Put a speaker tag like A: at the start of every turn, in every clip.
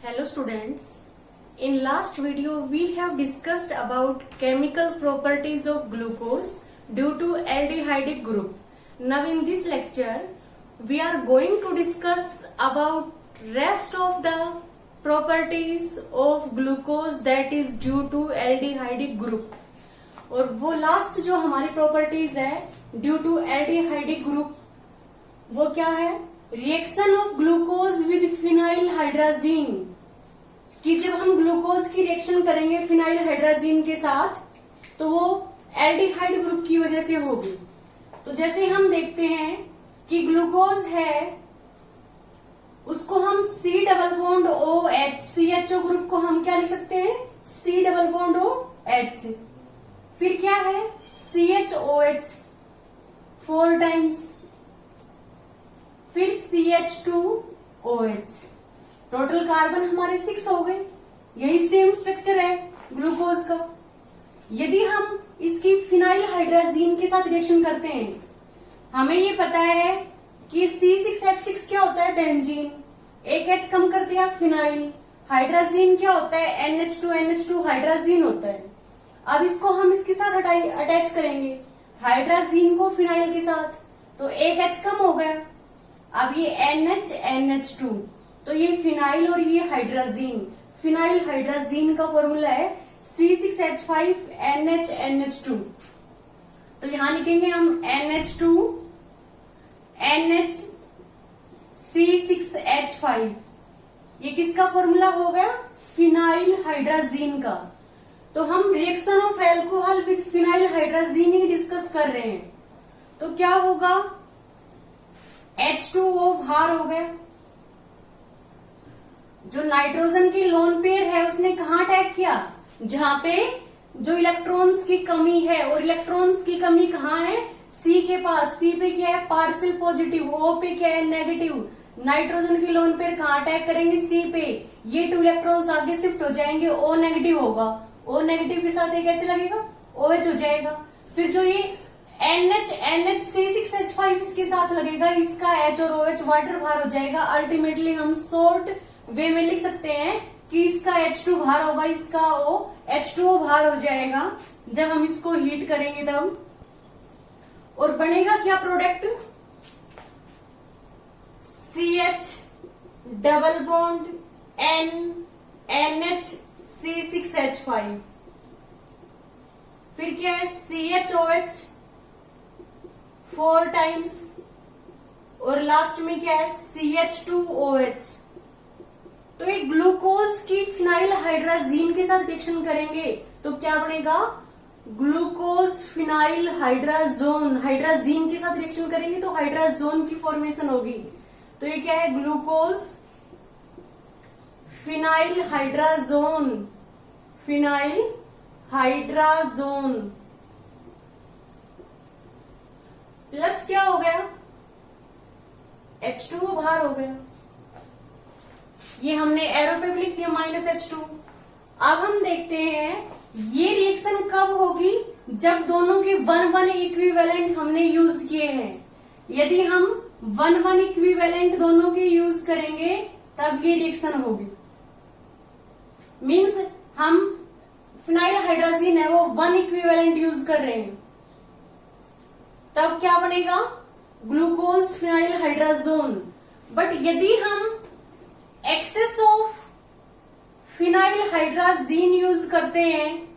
A: Hello students, in last video we have discussed about chemical properties of glucose due to aldehydic group. Now in this lecture we are going to discuss about rest of the properties of glucose that is due to aldehydic group. और वो last जो हमारी properties है due to aldehydic group वो क्या है? Reaction of glucose with phenyl hydrazine, कि जब हम ग्लूकोज की रिएक्शन करेंगे फिनाइल हाइड्राजीन के साथ तो वो एल्डिहाइड ग्रुप की वजह से होगी। तो जैसे हम देखते हैं कि ग्लूकोज है उसको हम C double bond OH, CHO group को हम क्या लिख सकते हैं? C double bond OH। फिर क्या है? CHOH 4 टाइम्स, फिर CH2OH। टोटल कार्बन हमारे 6 हो गए। यही सेम स्ट्रक्चर है ग्लूकोज का। यदि हम इसकी फिनाइल हाइड्राजीन के साथ रिएक्शन करते हैं, हमें ये पता है कि C6H6 क्या होता है? बेंजीन। एक H कम कर दिया, फिनाइल। हाइड्राजीन क्या होता है? NH2NH2 हाइड्राजीन होता है। अब इसको हम इसके साथ अटैच करेंगे, हाइड्राजीन को फिनाइल के साथ, तो एक H कम हो गया। अब ये NH2, तो ये फिनाइल और ये हाइड्राजीन, फिनाइल हाइड्राजीन का फॉर्मूला है C6H5NH2। तो यहां लिखेंगे हम NH2 NH C6H5। ये किसका फॉर्मूला हो गया? फिनाइल हाइड्राजीन का। तो हम reaction of alcohol with phenyl hydrazine he discuss कर रहे हैं। तो क्या होगा? H2O बाहर हो गया। जो नाइट्रोजन की लोन पेयर है उसने कहां अटैक किया? जहां पे जो इलेक्ट्रॉन्स की कमी है, और इलेक्ट्रॉन्स की कमी कहां है? C के पास। C पे क्या है? Partial positive. O पे क्या है? नेगेटिव। नाइट्रोजन की लोन पेयर कहां अटैक करेंगे? C पे। ये 2 इलेक्ट्रॉन्स आगे शिफ्ट हो जाएंगे, O नेगेटिव होगा। O नेगेटिव के साथ एक H लगेगा, OH हो जाएगा। फिर जो ये NH C6H5 इसके साथ लगेगा, इसका H और OH वाटर बाहर हो जाएगा। अल्टीमेटली हम शॉर्ट वे में लिख सकते हैं कि इसका H2 बाहर होगा, इसका H2O बाहर हो जाएगा जब हम इसको हीट करेंगे तब। और बनेगा क्या product? CH double bond NH C6H5। फिर क्या है? CHOH 4 टाइम्स, और लास्ट में क्या है? CH2OH। तो ये ग्लूकोज की फिनाइल हाइड्राजीन के साथ रिएक्शन करेंगे तो क्या बनेगा? Glucose phenyl hydrazone. हाइड्राजीन के साथ रिएक्शन करेंगे तो हाइड्राजोन की फॉर्मेशन होगी। तो ये क्या है? Glucose phenyl hydrazone, phenyl hydrazone. Plus क्या हो गया? H2O बाहर हो गया। ये हमने एरो पे भी लिख दिया -H2। अब हम देखते हैं ये रिएक्शन कब होगी? जब दोनों के 1-1 इक्विवेलेंट हमने यूज किए हैं। यदि हम 1-1 इक्विवेलेंट दोनों के यूज करेंगे तब ये रिएक्शन होगी। मीन्स हम फिनाइल हाइड्राजीन है वो 1 इक्विवेलेंट यूज कर रहे हैं, तब क्या बनेगा? Glucose phenyl hydrazone. बट यदि हम excess of phenyl hydrazine use करते हैं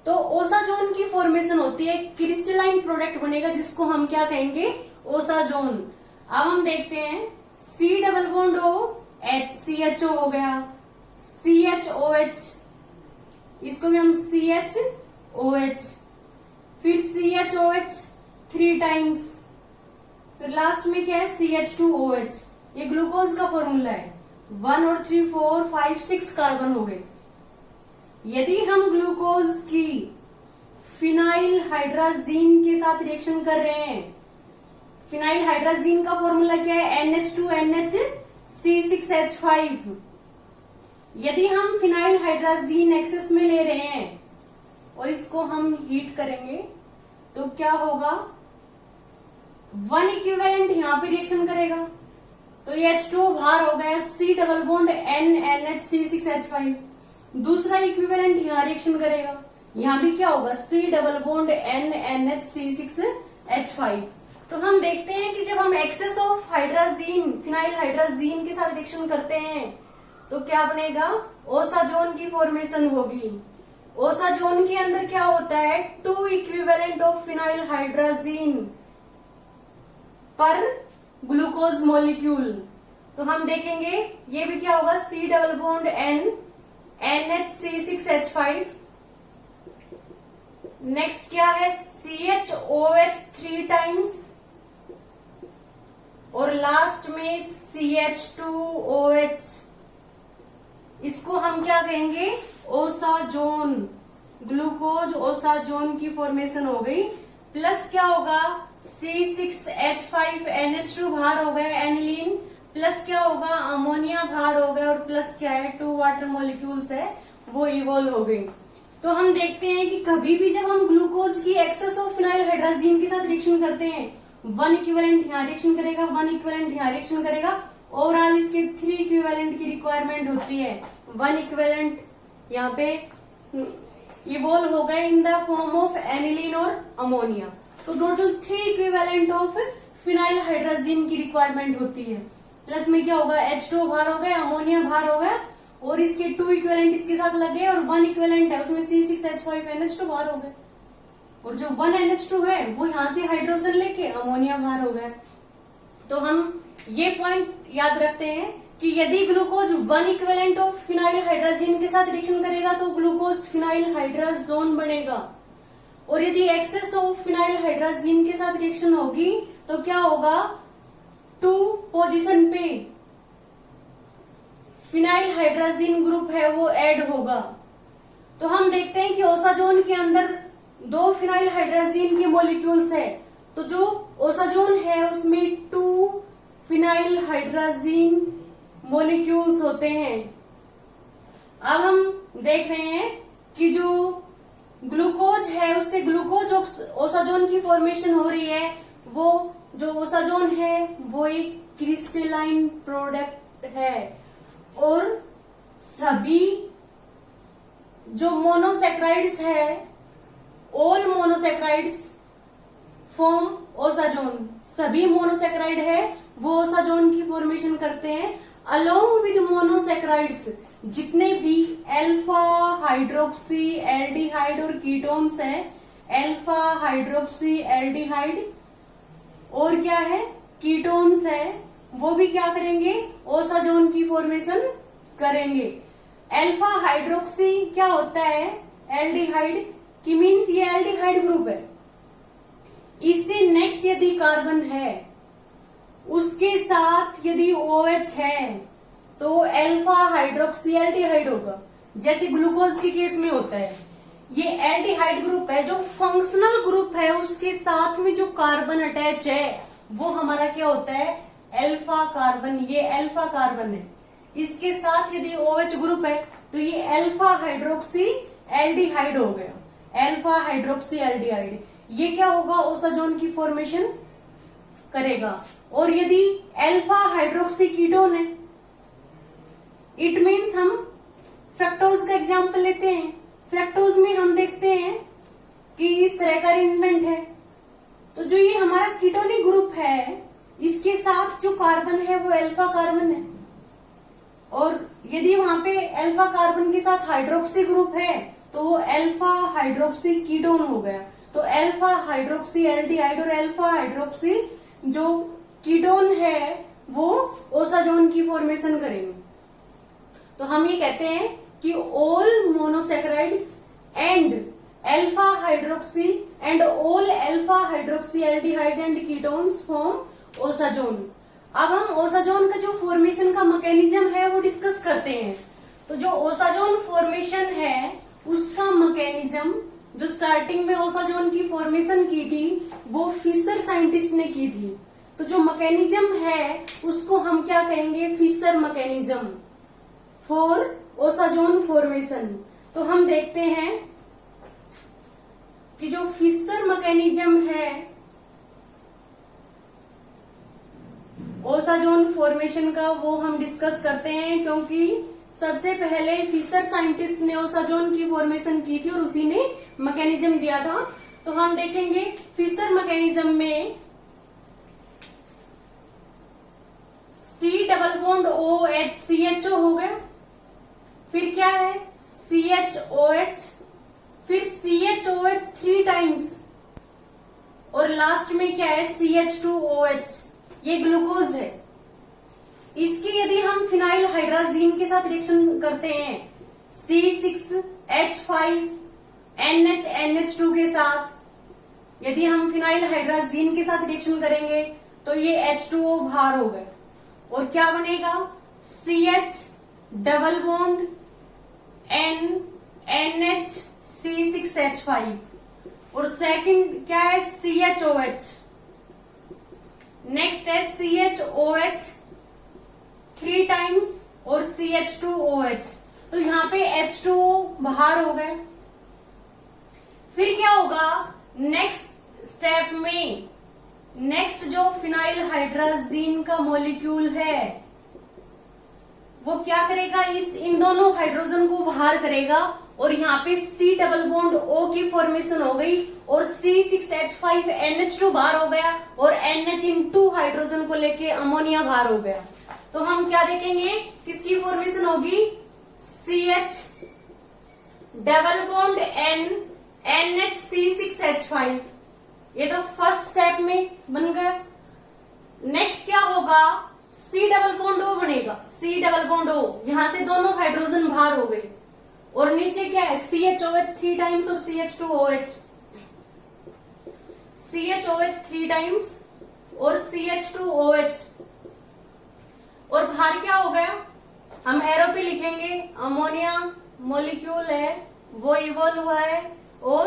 A: तो ओसाजोन की फॉर्मेशन होती है, क्रिस्टलाइन प्रोडक्ट बनेगा जिसको हम क्या कहेंगे? ओसाजोन। अब हम देखते हैं C double bond OH, CHO हो गया, CHOH, इसको भी हम CHOH, फिर CHOH 3 टाइम्स, फिर लास्ट में क्या है? CH2OH। ये ग्लूकोज का फॉर्मूला है। 1 और 3 4 5 6 कार्बन हो गए। यदि हम ग्लूकोज की फिनाइल हाइड्राजीन के साथ रिएक्शन कर रहे हैं, फिनाइल हाइड्राजीन का फॉर्मूला क्या है? NH2NH C6H5। यदि हम फिनाइल हाइड्राजीन एक्सेस में ले रहे हैं और इसको हम हीट करेंगे तो क्या होगा? 1 इक्विवेलेंट यहां पे रिएक्शन करेगा, तो ये H2O बाहर हो गया, C डबल बॉन्ड NNHC6H5। दूसरा इक्विवेलेंट यहाँ रिएक्शन करेगा, यहाँ भी क्या होगा, C डबल बॉन्ड NNHC6H5। तो हम देखते हैं कि जब हम excess of hydrazine phenyl hydrazine के साथ रिएक्शन करते हैं तो क्या बनेगा, ओसाजोन की फॉर्मेशन होगी। ओसाजोन के अंदर क्या होता है, 2 इक्विवेलेंट ऑफ फिनाइल हाइड्राजीन पर ग्लूकोज मॉलिक्यूल। तो हम देखेंगे ये भी क्या होगा, C double bond NNHC6H5। Next क्या है, CHOH 3 टाइम्स और लास्ट में CH2OH। इसको हम क्या कहेंगे, ओसाजोन, ग्लूकोज ओसाजोन की फॉर्मेशन हो गई। प्लस क्या होगा, C6H5NH2 बाहर हो गया एनिलीन, प्लस क्या होगा, अमोनिया बाहर हो गया और प्लस क्या है, 2 वाटर मॉलिक्यूल्स है वो इवॉल्व हो गई। तो हम देखते हैं कि कभी भी जब हम ग्लूकोज की एक्सेस ऑफ फिनाइल हाइड्राजीन के साथ रिएक्शन करते हैं, 1 इक्विवेलेंट यहाँ रिएक्शन करेगा, 1 इक्विवेलेंट यहाँ रिएक्शन करेगा। ओवरऑल इसके 3 इक्विवेलेंट की रिक्वायरमेंट होती है। 1 इक्विवेलेंट यहाँ पे इवॉल्व हो गए in the form of aniline और अमोनिया। तो total 3 equivalent of phenyl hydrazine की रिक्वायरमेंट होती है। प्लस में क्या होगा, H2O बाहर हो गया, अमोनिया बाहर हो गया और इसके 2 इक्विवेलेंट इसके साथ लग गए और 1 इक्विवेलेंट है उसमें C6H5NH2 बाहर हो गए और जो 1 NH2 है वो यहां से हाइड्रोजन लेके अमोनिया बाहर हो गया। तो हम ये पॉइंट याद रखते हैं कि यदि glucose 1 equivalent of phenyl hydrazine के साथ रिएक्शन करेगा तो ग्लूकोज फिनाइल हाइड्राजोन बनेगा, और यदि एक्सेस ऑफ फिनाइल हाइड्राजीन के साथ रिएक्शन होगी तो क्या होगा, 2 पोजीशन पे फिनाइल हाइड्राजीन ग्रुप है वो ऐड होगा। तो हम देखते हैं कि ओसाजोन के अंदर 2 फिनाइल हाइड्राजीन के मॉलिक्यूल्स है। तो जो ओसाजोन है उसमें 2 फिनाइल हाइड्राजीन मॉलिक्यूल्स होते हैं। अब हम देख रहे हैं कि जो ग्लूकोज है उससे ग्लूकोज ओसाजोन की फॉर्मेशन हो रही है। वो जो ओसाजोन है वो एक क्रिस्टलाइन प्रोडक्ट है और सभी जो मोनोसेक्राइड्स है, ऑल मोनोसेक्राइड्स फॉर्म ओसाजोन, सभी मोनोसेक्राइड है वो ओसाजोन की फॉर्मेशन करते हैं। अलोंग विद मोनोसेक्राइड्स जितने भी अल्फा हाइड्रोक्सी एल्डिहाइड और कीटोन्स है, अल्फा हाइड्रोक्सी एल्डिहाइड और क्या है, कीटोन्स है, वो भी क्या करेंगे, ओसाजोन की फॉर्मेशन करेंगे। अल्फा हाइड्रोक्सी क्या होता है, एल्डिहाइड की मीन्स ये एल्डिहाइड ग्रुप है। इससे नेक्स्ट यदि कार्बन है उसके साथ यदि OH है तो अल्फा हाइड्रोक्सी एल्डिहाइड होगा, जैसे ग्लूकोज के केस में होता है। ये एल्डिहाइड ग्रुप है, जो फंक्शनल ग्रुप है उसके साथ में जो कार्बन अटैच है वो हमारा क्या होता है, अल्फा कार्बन। ये अल्फा कार्बन है, इसके साथ यदि OH ग्रुप है तो ये अल्फा हाइड्रोक्सी एल्डिहाइड हो गया, अल्फा हाइड्रोक्सी एल्डिहाइड। ये क्या होगा, ओसाजोन की फॉर्मेशन करेगा। और यदि अल्फा हाइड्रोक्सी कीटोन है, इट मीन्स हम फ्रक्टोज का एग्जांपल लेते हैं। फ्रक्टोज में हम देखते हैं कि इस तरह का अरेंजमेंट है। तो जो ये हमारा कीटोनिक ग्रुप है इसके साथ जो कार्बन है वो अल्फा कार्बन है, और यदि वहां पे अल्फा कार्बन के साथ हाइड्रोक्सी ग्रुप है तो वो अल्फा हाइड्रोक्सी कीटोन हो गया। तो अल्फा हाइड्रोक्सी एल्डिहाइड और अल्फा हाइड्रोक्सी जो कीटोन है वो ओसाजोन की फॉर्मेशन करेंगे। तो हम ये कहते हैं कि all monosaccharides and alpha hydroxy and all alpha hydroxy aldehyde and ketones form osazone. अब हम ओसाजोन का जो फॉर्मेशन का मैकेनिज्म है वो डिस्कस करते हैं। तो जो ओसाजोन फॉर्मेशन है उसका मैकेनिज्म, जो स्टार्टिंग में ओसाजोन की फॉर्मेशन की थी वो फिशर साइंटिस्ट ने की थी। तो जो मैकेनिज्म है उसको हम क्या कहेंगे, Fischer mechanism for osazone formation. तो हम देखते हैं कि जो फिशर मैकेनिज्म है ओसाजोन फॉर्मेशन का वो हम डिस्कस करते हैं, क्योंकि सबसे पहले फिशर साइंटिस्ट ने ओसाजोन की फॉर्मेशन की थी और उसी ने मैकेनिज्म दिया था। तो हम देखेंगे फिशर मैकेनिज्म में C double bond OH CHO हो गया, फिर क्या है CHOH, फिर CHOH 3 टाइम्स और लास्ट में क्या है CH2OH, ये ग्लूकोज है। इसकी यदि हम फिनाइल हाइड्राजीन के साथ रिएक्शन करते हैं C6H5NH2 के साथ, यदि हम फिनाइल हाइड्राजीन के साथ रिएक्शन करेंगे तो ये H2O बाहर हो गए और क्या बनेगा CH डबल बॉन्ड NH6H5 और सेकंड क्या है CHOH, नेक्स्ट है CHOH 3 टाइम्स और CH2OH। तो यहाँ पे H2O बाहर हो गए। फिर क्या होगा नेक्स्ट स्टेप में, नेक्स्ट जो फिनाइल हाइड्राजीन का मॉलिक्यूल है वो क्या करेगा, इन दोनों हाइड्रोजन को बाहर करेगा और यहाँ पे C डबल बॉन्ड O की फॉर्मेशन हो गई और C6H5NH2 बाहर हो गया और NH इन 2 हाइड्रोजन को लेके अमोनिया बाहर हो गया। तो हम क्या देखेंगे किसकी फॉर्मेशन होगी CH double bond N NHC6H5, ये तो फर्स्ट स्टेप में बन गया। नेक्स्ट क्या होगा C डबल बॉन्ड O बनेगा, C डबल बॉन्ड O, यहां से दोनों हाइड्रोजन बाहर हो गए और नीचे क्या है CHOH 3 टाइम्स और CH2OH, CHOH 3 टाइम्स और CH2OH और बाहर क्या हो गया, हम एरो पे लिखेंगे अमोनिया मॉलिक्यूल है वो इवॉल्व हुआ है और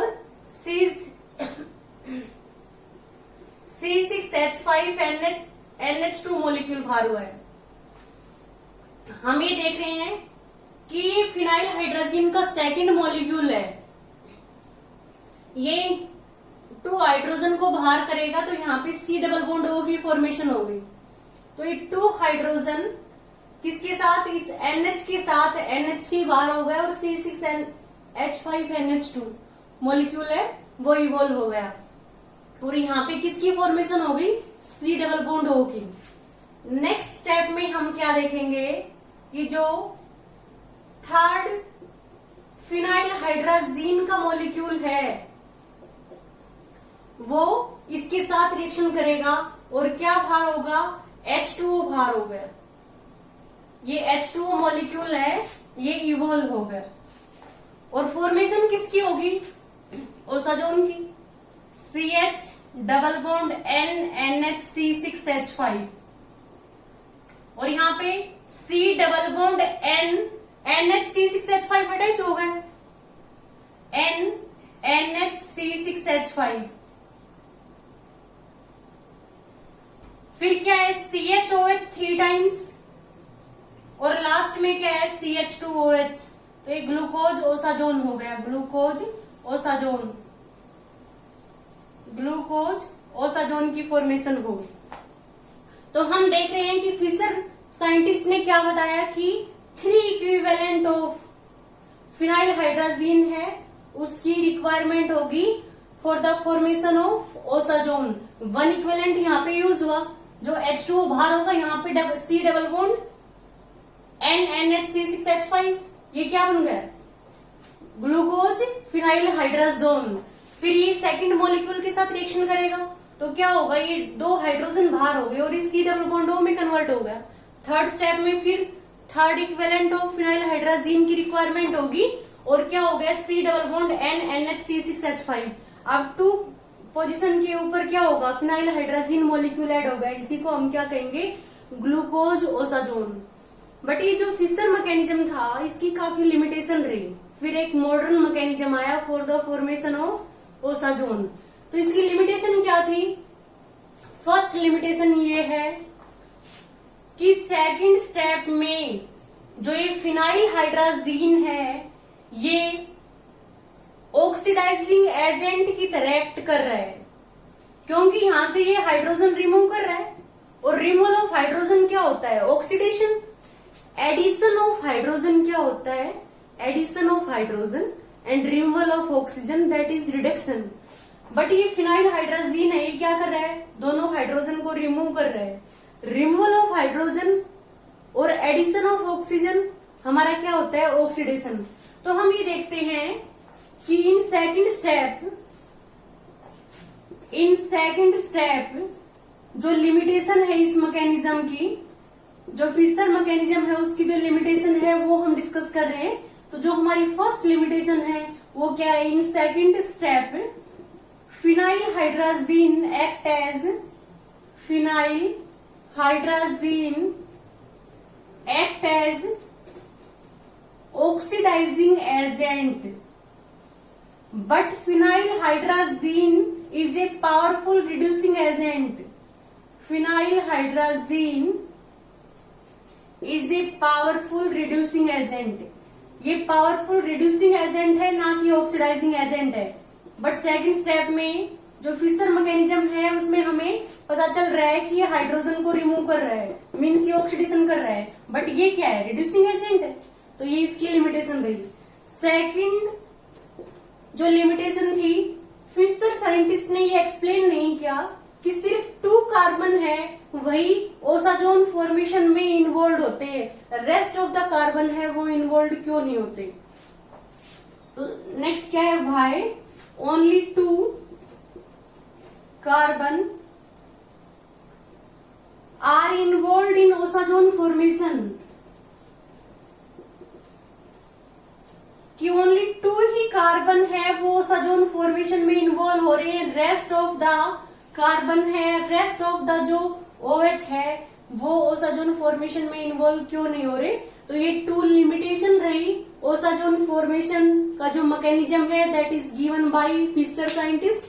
A: C6H5NH2 मॉलिक्यूल बाहर हुआ है। हम ये देख रहे हैं कि फिनाइल हाइड्रोजन का सेकंड मॉलिक्यूल है, ये 2 हाइड्रोजन को बाहर करेगा तो यहाँ पे C डबल बॉन्ड O की फॉर्मेशन हो गई। तो ये 2 हाइड्रोजन किसके साथ, इस NH के साथ NH3 बाहर हो गया और C6H5NH2 मॉलिक्यूल है वो इवॉल्व हो गया और यहाँ पे किसकी फॉर्मेशन हो गई C डबल बॉन्ड O की। नेक्स्ट स्टेप में हम क्या देखेंगे कि जो थर्ड फिनाइल हाइड्राजीन का मॉलिक्यूल है वो इसके साथ रिएक्शन करेगा और क्या बाहर होगा H2O बाहर हो गया, ये H2O मॉलिक्यूल है ये इवॉल्व हो गया और फॉर्मेशन किसकी होगी ओसाजोन की CH double bond N NHC6H5 और यहाँ पे C double bond N NHC6H5 attach हो गए N NHC6H5। फिर क्या है CHOH 3 टाइम्स और लास्ट में क्या है CH2OH, तो ये ग्लूकोज ओसाजोन हो गया, ग्लूकोज ओसाजोन, ग्लूकोज ओसाजोन की फॉर्मेशन होगी। तो हम देख रहे हैं कि फिशर साइंटिस्ट ने क्या बताया कि 3 इक्विवेलेंट ऑफ फिनाइल हाइड्राजीन है उसकी रिक्वायरमेंट होगी for the formation of osazone. 1 equivalent यहाँ पे यूज हुआ, जो H2O बाहर होगा यहाँ पे C double bond N NHC6H5, ये क्या बन गया ग्लूकोज फिनाइल हाइड्राजोन। फिर ये सेकंड मॉलिक्यूल के साथ रिएक्शन करेगा तो क्या होगा, ये 2 हाइड्रोजन बाहर हो गए और ये C डबल बॉन्ड O में कन्वर्ट हो गया। थर्ड स्टेप में फिर third equivalent of phenyl hydrazine की रिक्वायरमेंट होगी और क्या हो गया C double bond N NHC6H5। अब 2 पोजीशन के ऊपर क्या होगा फिनाइल हाइड्राजीन मॉलिक्यूल ऐड होगा, इसी को हम क्या कहेंगे ग्लूकोज ओसाजोन। बट ये जो फिशर मैकेनिज्म था इसकी काफी लिमिटेशन रही, फिर एक मॉडर्न मैकेनिज्म आया for the formation of osazone. तो इसकी लिमिटेशन क्या थी, फर्स्ट लिमिटेशन ये है कि सेकंड स्टेप में जो ये फिनाइल हाइड्राजीन है ये ऑक्सीडाइजिंग एजेंट की तरह एक्ट कर रहा है, क्योंकि यहां से ये हाइड्रोजन रिमूव कर रहा है और रिमूवल ऑफ हाइड्रोजन क्या होता है? ऑक्सीडेशन। एडिशन ऑफ हाइड्रोजन क्या होता है? Addition of hydrogen. And removal of oxygen that is reduction. But ये फिनाइल हाइड्राजीन है, ये क्या कर रहा है? दोनों हाइड्रोजन को रिमूव कर रहा है। रिमूवल ऑफ हाइड्रोजन और एडिशन ऑफ ऑक्सीजन हमारा क्या होता है? ऑक्सीडेशन। तो हम ये देखते हैं कि इन सेकंड स्टेप जो लिमिटेशन है इस मैकेनिज्म की, जो फिशर मैकेनिज्म है उसकी जो लिमिटेशन है वो हम डिस्कस कर रहे हैं। तो जो हमारी फर्स्ट लिमिटेशन है वो क्या है? In second step phenyl hydrazine act as phenyl hydrazine act as oxidising agent, but phenyl hydrazine is a powerful reducing agent. Phenyl hydrazine is a powerful reducing agent. ये पावरफुल रिड्यूसिंग एजेंट है, ना कि oxidising agent है। But second step में जो Fischer mechanism है उसमें हमें पता चल रहा है कि ये हाइड्रोजन को रिमूव कर रहा है, मीन्स ये ऑक्सीडेशन कर रहा है। बट ये क्या है? रिड्यूसिंग एजेंट है। तो ये इसकी लिमिटेशन रही। सेकंड जो लिमिटेशन थी, फिशर साइंटिस्ट ने ये एक्सप्लेन नहीं किया कि सिर्फ 2 कार्बन है वही ओसाजोन फॉर्मेशन में इन्वॉल्व होते हैं, रेस्ट ऑफ द कार्बन है वो इन्वॉल्व क्यों नहीं होते। तो नेक्स्ट क्या है? Why only 2 carbon are involve in osazone formation, कि ओनली 2 ही कार्बन है वो ओसाजोन फॉर्मेशन में इन्वॉल्व हो रहे हैं, रेस्ट ऑफ द कार्बन है, रेस्ट ऑफ द जो OH है वो ओसाजोन फॉर्मेशन में इन्वॉल्व क्यों नहीं हो रहे। तो ये 2 लिमिटेशन रही ओसाजोन फॉर्मेशन का जो मैकेनिज्म है that is given by Fischer scientist.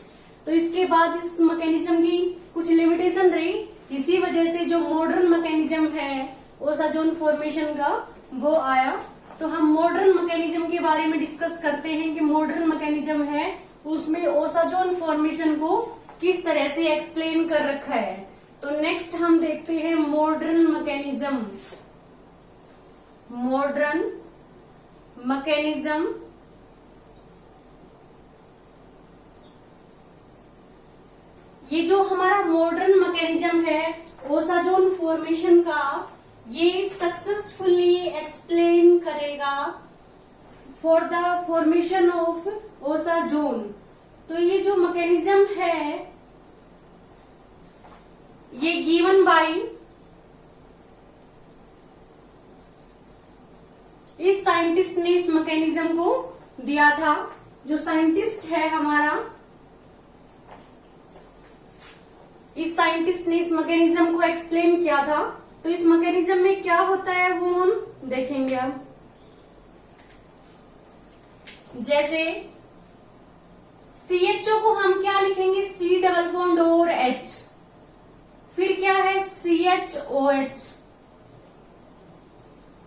A: तो इसके बाद इस मैकेनिज्म की कुछ लिमिटेशन रही, इसी वजह से जो मॉडर्न मैकेनिज्म है ओसाजोन फॉर्मेशन का वो आया। तो हम मॉडर्न मैकेनिज्म के बारे में डिस्कस करते हैं कि मॉडर्न मैकेनिज्म है उसमें ओसाजोन फॉर्मेशन को किस तरह से एक्सप्लेन कर रखा है। तो नेक्स्ट हम देखते हैं मॉडर्न मैकेनिज्म। मॉडर्न मैकेनिज्म ये जो हमारा मॉडर्न मैकेनिज्म है ओसाजोन फॉर्मेशन का, ये सक्सेसफुली एक्सप्लेन करेगा for the formation of osazone. तो ये जो मैकेनिज्म है ये गिवन बाय इस साइंटिस्ट ने इस मैकेनिज्म को दिया था। जो साइंटिस्ट है हमारा, इस साइंटिस्ट ने इस मैकेनिज्म को एक्सप्लेन किया था। तो इस मैकेनिज्म में क्या होता है वो हम देखेंगे अब। जैसे CHO को हम क्या लिखेंगे? C डबल बॉन्ड और H। फिर क्या है? CHOH।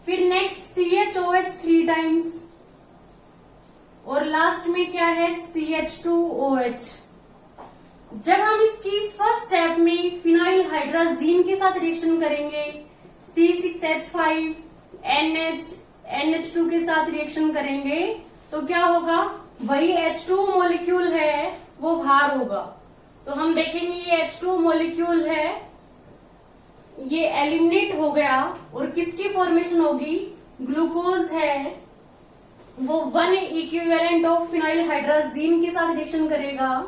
A: फिर नेक्स्ट CHOH 3 टाइम्स और लास्ट में क्या है? CH2OH। जब हम इसकी फर्स्ट स्टेप में फिनाइल हाइड्राजीन के साथ रिएक्शन करेंगे, C6H5 NH2 के साथ रिएक्शन करेंगे, तो क्या होगा? वही H2 मॉलिक्यूल है वो बाहर होगा। तो हम देखेंगे ये H2 मॉलिक्यूल है ये एलिमिनेट हो गया और किसकी फॉर्मेशन होगी? ग्लूकोज है वो 1 इक्विवेलेंट ऑफ फिनाइल हाइड्राजीन के साथ रिएक्शन करेगा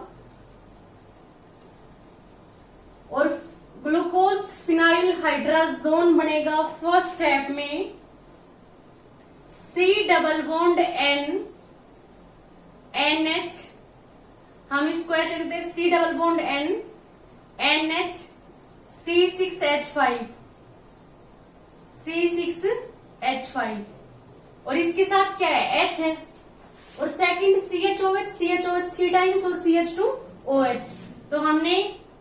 A: और ग्लूकोज फिनाइल हाइड्राजोन बनेगा फर्स्ट स्टेप में। C double bond N NH, हम इसको ऐसे कहते हैं C double bond N NH C6H5 C6H5 और इसके साथ क्या है? H है और सेकंड CHOH 3 टाइम्स और CH2OH। तो हमने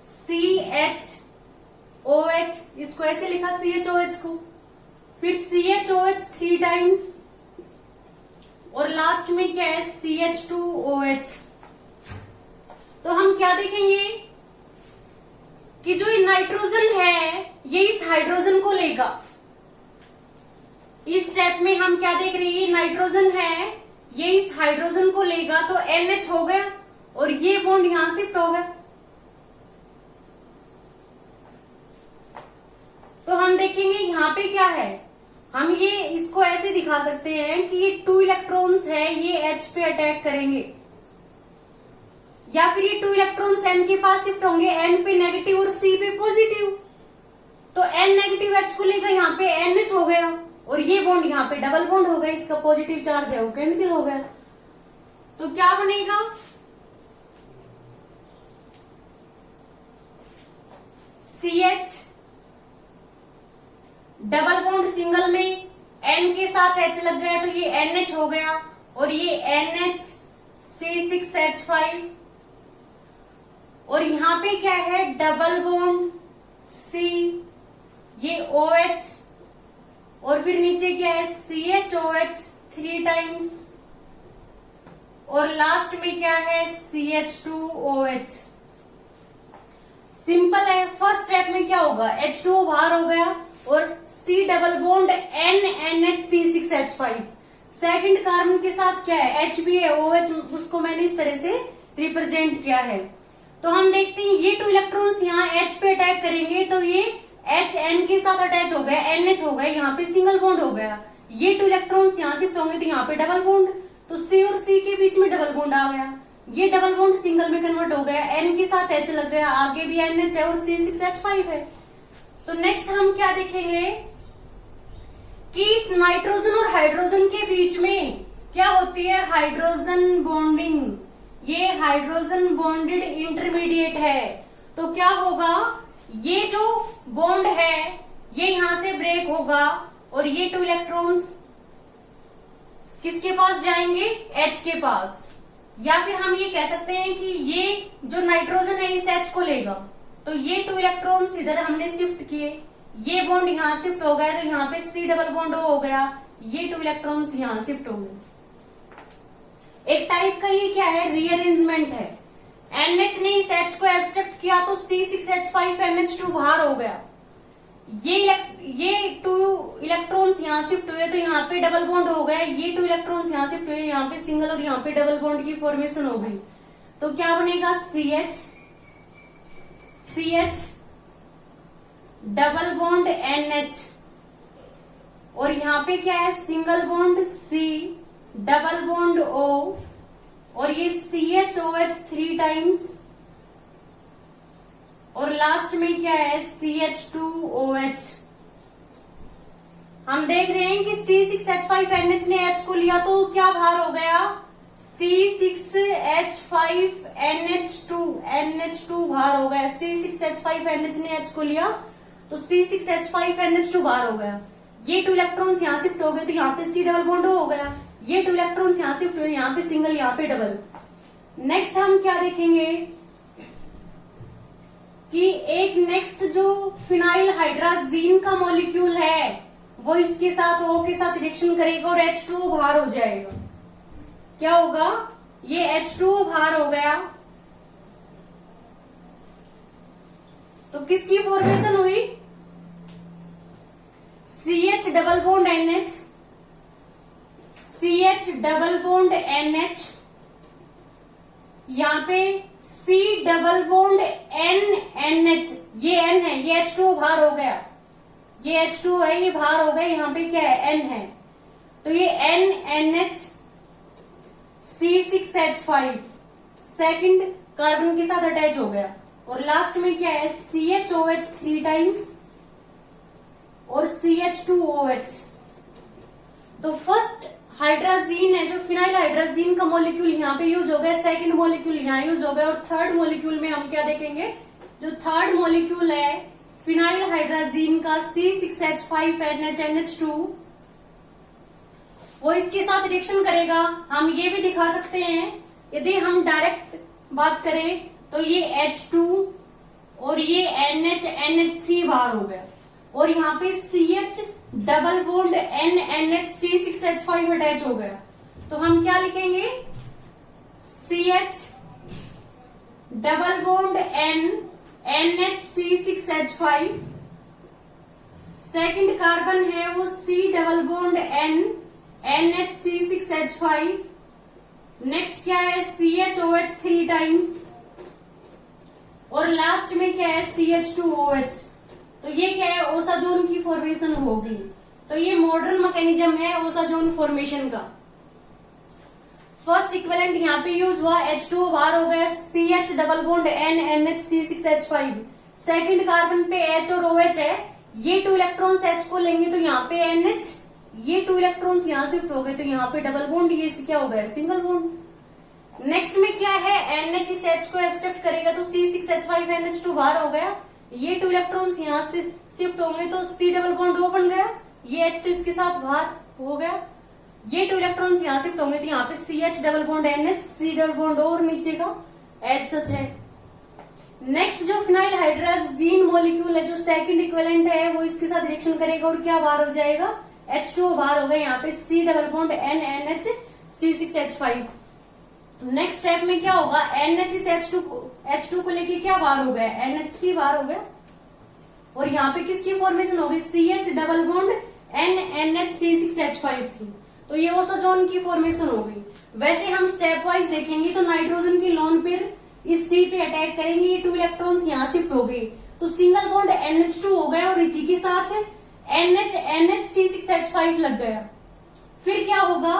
A: CHOH इसको ऐसे लिखा CHOH को, फिर CHOH 3 टाइम्स और लास्ट में क्या है? CH2OH। तो हम क्या देखेंगे? कि जो ये नाइट्रोजन है ये इस हाइड्रोजन को लेगा। इस स्टेप में हम क्या देख रहे हैं, नाइट्रोजन है ये इस हाइड्रोजन को लेगा तो NH हो गया और ये बॉन्ड यहां शिफ्ट हो गया। तो हम देखेंगे यहां पे क्या है, हम ये इसको ऐसे दिखा सकते हैं कि ये 2 इलेक्ट्रॉन्स है ये H पे अटैक करेंगे, या फिर ये 2 इलेक्ट्रॉन्स N के पास शिफ्ट होंगे, N पे नेगेटिव और C पे पॉजिटिव। तो N नेगेटिव H को लेकर यहाँ पे NH हो गया और ये बॉन्ड यहाँ पे डबल बॉन्ड हो गया, इसका पॉजिटिव चार्ज है वो कैंसिल हो गया। तो क्या बनेगा, CH डबल बॉन्ड सिंगल में N के साथ H लग गया तो ये NH हो गया और ये NH C6H5 और यहां पे क्या है डबल बॉन्ड C, ये OH और फिर नीचे क्या है CHOH 3 टाइम्स और लास्ट में क्या है CH2OH। सिंपल है। फर्स्ट स्टेप में क्या होगा, H2O बाहर हो गया और C double bond NNHC6H5। Second carbon के साथ क्या है H भी है, OH उसको मैंने इस तरह से रिप्रेजेंट किया है। तो हम देखते हैं ये 2 इलेक्ट्रॉन्स यहाँ H पे अटैक करेंगे तो ये H N के साथ अटैच हो गया, NH हो गया, यहाँ पे सिंगल बॉन्ड हो गया। ये 2 इलेक्ट्रॉन्स यहाँ शिफ्ट होंगे तो यहाँ पे डबल बॉन्ड, तो C और C के बीच में डबल बॉन्ड आ गया, ये डबल बॉन्ड सिंगल में कन्वर्ट हो गया, N के साथ H लग गया, आगे भी NH है और C6H5 है। तो नेक्स्ट हम क्या देखेंगे कि इस नाइट्रोजन और हाइड्रोजन के बीच में क्या होती है, हाइड्रोजन बॉन्डिंग। ये हाइड्रोजन बॉन्डेड इंटरमीडिएट है। तो क्या होगा, ये जो बॉन्ड है ये यहां से ब्रेक होगा और ये 2 इलेक्ट्रॉन्स किसके पास जाएंगे, H के पास। या फिर हम ये कह सकते हैं कि ये जो नाइट्रोजन है इस H को लेगा तो ये 2 इलेक्ट्रॉन्स इधर हमने शिफ्ट किए, ये बॉन्ड यहाँ शिफ्ट हो गया तो यहाँ पे C डबल बॉन्ड हो गया, ये 2 इलेक्ट्रॉन्स यहाँ शिफ्ट हो गए। एक टाइप का ये क्या है, रीअरेंजमेंट है। NH ने इस H को एब्स्ट्रैक्ट किया तो C6H5 NH2 बाहर हो गया, ये 2 इलेक्ट्रॉन्स यहाँ शिफ्ट हुए तो यहाँ पे डबल बॉन्ड हो गया, ये 2 इलेक्ट्रॉन्स यहाँ शिफ्ट हुए, यहाँ पे सिंगल और यहाँ पे डबल बॉन्ड की फॉर्मेशन हो गई। तो क्या बनेगा, CH डबल बॉन्ड NH और यहाँ पे क्या है single bond C double bond O और ये CHOH 3 टाइम्स और लास्ट में क्या है CH2OH। हम देख रहे हैं कि C6H5 NH ने H को लिया तो क्या बाहर हो गया, C6H5 NH2 बाहर हो गया। C6H5 NH ने H को लिया तो C6H5 NH2 बाहर हो गया, ये 2 इलेक्ट्रॉन्स यहाँ शिफ्ट हो गए तो यहाँ पे C डबल बॉन्ड हो गया, ये 2 इलेक्ट्रॉन्स यहाँ शिफ्ट हुए, यहाँ पे सिंगल यहाँ पे डबल। नेक्स्ट हम क्या देखेंगे कि एक नेक्स्ट जो फिनाइल हाइड्राजीन का मॉलिक्यूल है वो इसके साथ O के साथ रिएक्शन करेगा और H2O बाहर हो जाएगा। क्या होगा, ये H2O बाहर हो गया तो किसकी फॉर्मेशन हुई, CH double bond NH, CH double bond NH, यहाँ पे C डबल बॉन्ड NH, ये N है, ये H2O बाहर हो गया, ये H2O है ये बाहर हो गया, यहाँ पे क्या है N है तो ये NNH C6H5 सेकंड कार्बन के साथ अटैच हो गया और लास्ट में क्या है CHOH 3 टाइम्स और CH2OH। तो फर्स्ट हाइड्राजीन है जो फिनाइल हाइड्राजीन का मॉलिक्यूल यहाँ पे यूज हो गया, सेकंड मॉलिक्यूल यहाँ यूज हो गया और थर्ड मॉलिक्यूल में हम क्या देखेंगे, जो थर्ड मॉलिक्यूल है फिनाइल हाइड्राजीन का C6H5 NH2 वो इसके साथ रिएक्शन करेगा। हम ये भी दिखा सकते हैं, यदि हम डायरेक्ट बात करें तो ये H2 और ये NH3 बाहर हो गया और यहाँ पे CH double bond NNH C6H5 attach हो गया। तो हम क्या लिखेंगे, CH double bond N NH6H5, second carbon है वो C double bond N, NH6H5, next क्या है CHOH 3 टाइम्स, और लास्ट में क्या है CH2OH। तो ये क्या है ओसाजोन की फॉर्मेशन होगी। तो ये मॉडर्न मैकेनिज्म है ओसाजोन फॉर्मेशन का। फर्स्ट इक्विवेलेंट यहाँ पे यूज हुआ, H2O बाहर हो गया, CH double bond N NH6H5, second carbon पे H और OH है, ये 2 इलेक्ट्रॉन्स H को लेंगे तो यहाँ पे NH, ये 2 इलेक्ट्रॉन्स यहाँ शिफ्ट हो गए तो यहाँ पे डबल बॉन्ड, ये क्या हो गया सिंगल बॉन्ड। नेक्स्ट में क्या है NH इस H को एब्स्ट्रैक्ट करेगा तो C6H5 NH2 बाहर हो गया, ये 2 इलेक्ट्रॉन्स यहाँ से शिफ्ट होंगे तो C डबल बॉन्ड O बन गया, ये H तो इसके साथ बाहर हो गया, ये 2 इलेक्ट्रॉन्स यहाँ शिफ्ट होंगे तो यहाँ पे CH double bond NH, C double bond O और नीचे का H सच है। नेक्स्ट जो फिनाइल हाइड्राजीन मॉलिक्यूल है जो सेकंड इक्विवेलेंट है वो इसके साथ रिएक्शन करेगा और क्या बाहर हो जाएगा H2O बाहर होगा, यहाँ पे C double bond N NH C6H5। Next step में क्या होगा NH इस H2 को लेके क्या बाहर हो गया NH3 बाहर हो गया, और यहाँ पे किसकी फॉर्मेशन होगी CH double bond N NH C6H5 की। तो ये ओसाजोन की फॉर्मेशन हो गई। वैसे हम स्टेप वाइज देखेंगे तो नाइट्रोजन की लोन पेयर इस C पे अटैक करेंगे, ये 2 इलेक्ट्रॉन्स यहाँ शिफ्ट हो गए तो सिंगल बॉन्ड NH2 हो गया और इसी के साथ NH NH C6H5 लग गया। फिर क्या होगा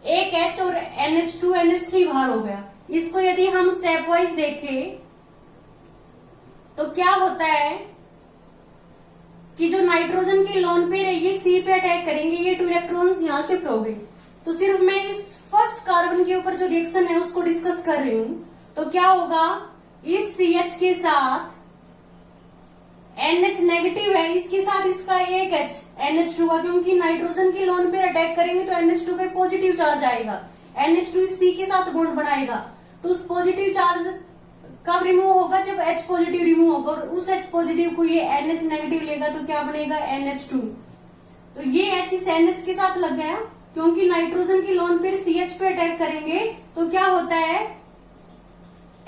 A: एक H और NH2 NH3 बाहर हो गया। इसको यदि हम स्टेप वाइज देखें तो क्या होता है कि जो नाइट्रोजन की लोन पेयर है ये C पे अटैक करेंगे, ये 2 इलेक्ट्रॉन्स यहाँ शिफ्ट हो गए। तो सिर्फ मैं इस फर्स्ट कार्बन के ऊपर जो रिएक्शन है उसको डिस्कस कर रही हूं। तो क्या होगा इस CH के साथ NH नेगेटिव है, इसके साथ इसका एक H NH2 का, क्योंकि नाइट्रोजन की लोन पेयर अटैक करेंगे तो NH2 पे पॉजिटिव चार्ज आएगा, NH2 इस C के साथ बॉन्ड बनाएगा तो उस पॉजिटिव चार्ज कब रिमूव होगा जब H पॉजिटिव रिमूव होगा, और उस H पॉजिटिव को ये NH नेगेटिव लेगा तो क्या बनेगा NH2। तो ये H इस NH के साथ लग गया, क्योंकि नाइट्रोजन की लोन पेयर CH पे अटैक करेंगे तो क्या होता है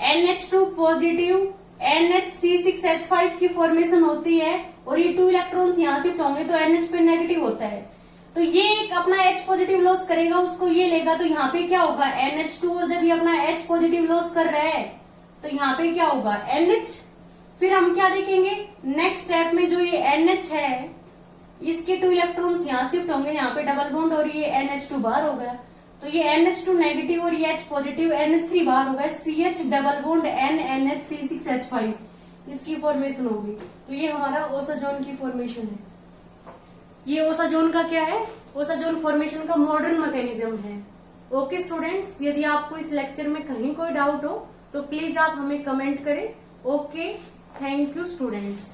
A: NH2 पॉजिटिव NH6H5 की फॉर्मेशन होती है और ये 2 इलेक्ट्रॉन्स यहाँ शिफ्ट होंगे तो NH पे नेगेटिव होता है। तो ये एक अपना H पॉजिटिव लॉस करेगा, उसको ये लेगा तो यहाँ पे क्या होगा NH2, और जब ये अपना H पॉजिटिव लॉस कर रहा है तो यहाँ पे क्या होगा NH। फिर हम क्या देखेंगे नेक्स्ट स्टेप में जो ये NH है इसके 2 इलेक्ट्रॉन्स यहाँ शिफ्ट होंगे, यहाँ पे डबल बॉन्ड और ये NH2 बाहर हो गया तो ये NH2 नेगेटिव और ये H पॉजिटिव NH3 बाहर होगा, CH double bond N NH C6H5 इसकी फॉर्मेशन होगी। तो ये हमारा ओसाजोन की फॉर्मेशन है। ये ओसाजोन का क्या है ओसाजोन फॉर्मेशन का मॉडर्न मैकेनिज्म है। ओके स्टूडेंट्स, यदि आपको इस लेक्चर में कहीं कोई डाउट हो तो प्लीज आप हमें कमेंट करें। Okay, thank you students.